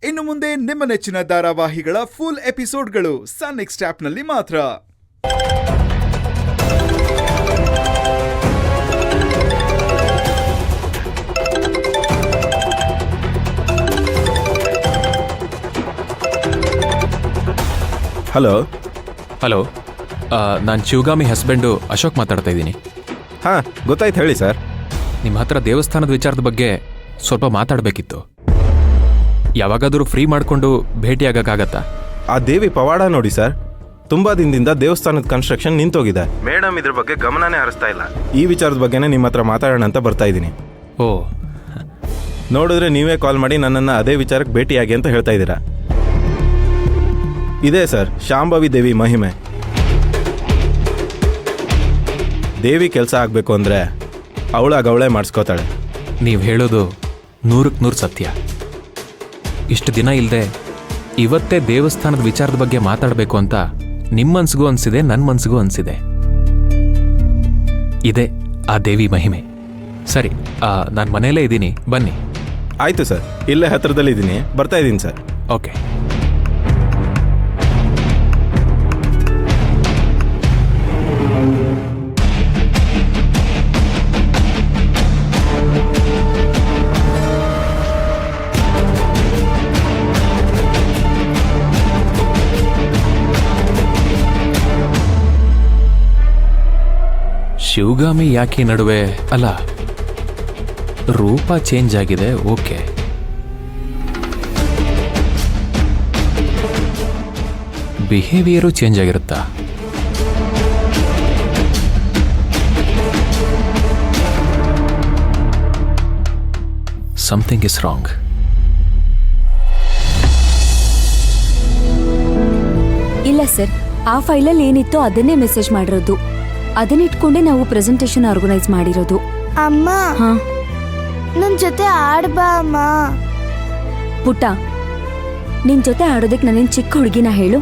ಇನ್ನು ಮುಂದೆ ನಿಮ್ಮ ನೆಚ್ಚಿನ ಧಾರಾವಾಹಿಗಳ ಫುಲ್ ಎಪಿಸೋಡ್ಗಳು ಸನ್ ನೆಕ್ಸ್ಟ್ ಆಪ್ನಲ್ಲಿ ಮಾತ್ರ. ಹಲೋ ಹಲೋ, ನಾನು ಶಿವಗಾಮಿ ಹಸ್ಬೆಂಡು ಅಶೋಕ್ ಮಾತಾಡ್ತಾ ಇದ್ದೀನಿ. ಹಾಂ, ಗೊತ್ತಾಯ್ತು, ಹೇಳಿ ಸರ್. ನಿಮ್ಮ ಹತ್ರ ದೇವಸ್ಥಾನದ ವಿಚಾರದ ಬಗ್ಗೆ ಸ್ವಲ್ಪ ಮಾತಾಡಬೇಕಿತ್ತು. ಯಾವಾಗಾದರೂ ಫ್ರೀ ಮಾಡಿಕೊಂಡು ಭೇಟಿಯಾಗಕ್ಕಾಗತ್ತಾ? ಆ ದೇವಿ ಪವಾಡ ನೋಡಿ ಸರ್, ತುಂಬಾ ದಿನದಿಂದ ದೇವಸ್ಥಾನದ ಕನ್ಸ್ಟ್ರಕ್ಷನ್ ನಿಂತೋಗಿದೆ. ಮೇಡಮ್ ಇದ್ರ ಬಗ್ಗೆ ಗಮನನೇ ಹರಿಸ್ತಾ ಇಲ್ಲ. ಈ ವಿಚಾರದ ಬಗ್ಗೆನೇ ನಿಮ್ಮ ಹತ್ರ ಮಾತಾಡೋಣ ಅಂತ ಬರ್ತಾ ಇದ್ದೀನಿ. ಓ, ನೋಡಿದ್ರೆ ನೀವೇ ಕಾಲ್ ಮಾಡಿ ನನ್ನನ್ನು ಅದೇ ವಿಚಾರಕ್ಕೆ ಭೇಟಿಯಾಗಿ ಅಂತ ಹೇಳ್ತಾ ಇದ್ದೀರಾ. ಇದೇ ಸರ್ ಶಾಂಭವಿ ದೇವಿ ಮಹಿಮೆ. ದೇವಿ ಕೆಲಸ ಆಗಬೇಕು ಅಂದರೆ ಅವಳೇ ಮಾಡಿಸ್ಕೋತಾಳೆ. ನೀವು ಹೇಳೋದು 100% ಸತ್ಯ. ಇಷ್ಟು ದಿನ ಇಲ್ಲದೆ ಇವತ್ತೇ ದೇವಸ್ಥಾನದ ವಿಚಾರದ ಬಗ್ಗೆ ಮಾತಾಡಬೇಕು ಅಂತ ನಿಮ್ಮ ಮನ್ಸಿಗೂ ಅನಿಸಿದೆ, ನನ್ನ ಮನ್ಸಿಗೂ ಅನಿಸಿದೆ. ಇದೇ ಆ ದೇವಿ ಮಹಿಮೆ. ಸರಿ, ನಾನು ಮನೆಯಲ್ಲೇ ಇದ್ದೀನಿ, ಬನ್ನಿ. ಆಯಿತು ಸರ್, ಇಲ್ಲೇ ಹತ್ರದಲ್ಲಿದ್ದೀನಿ, ಬರ್ತಾ ಇದ್ದೀನಿ ಸರ್. ಓಕೆ. ಶಿವಗಾಮಿ ಯಾಕೆ ನಡುವೆ ಅಲ್ಲ, ರೂಪ ಚೇಂಜ್ ಆಗಿದೆ. ಓಕೆ, ಬಿಹೇವಿಯರು ಚೇಂಜ್ ಆಗಿರುತ್ತಾ? Something is wrong. ಇಲ್ಲ ಸರ್, ಆ ಫೈಲಲ್ಲಿ ಏನಿತ್ತೋ ಅದನ್ನೇ ಮೆಸೇಜ್ ಮಾಡಿರೋದು. ಅದನ್ನಿಟ್ಕೊಂಡೆ ನಾವು ಪ್ರೆಸೆಂಟೇಷನ್ ಆರ್ಗನೈಸ್ ಮಾಡಿರೋದು. ಅಮ್ಮ, ಹಾ, ನನ್ ಜೊತೆ ಆಡ್ಬಾ ಅಮ್ಮ. ಪುಟ್ಟ, ನಿನ್ ಜೊತೆ ಆಡೋದಕ್ಕೆ ನಾನೇನ್ ಚಿಕ್ಕ ಹುಡುಗಿನ ಹೇಳು?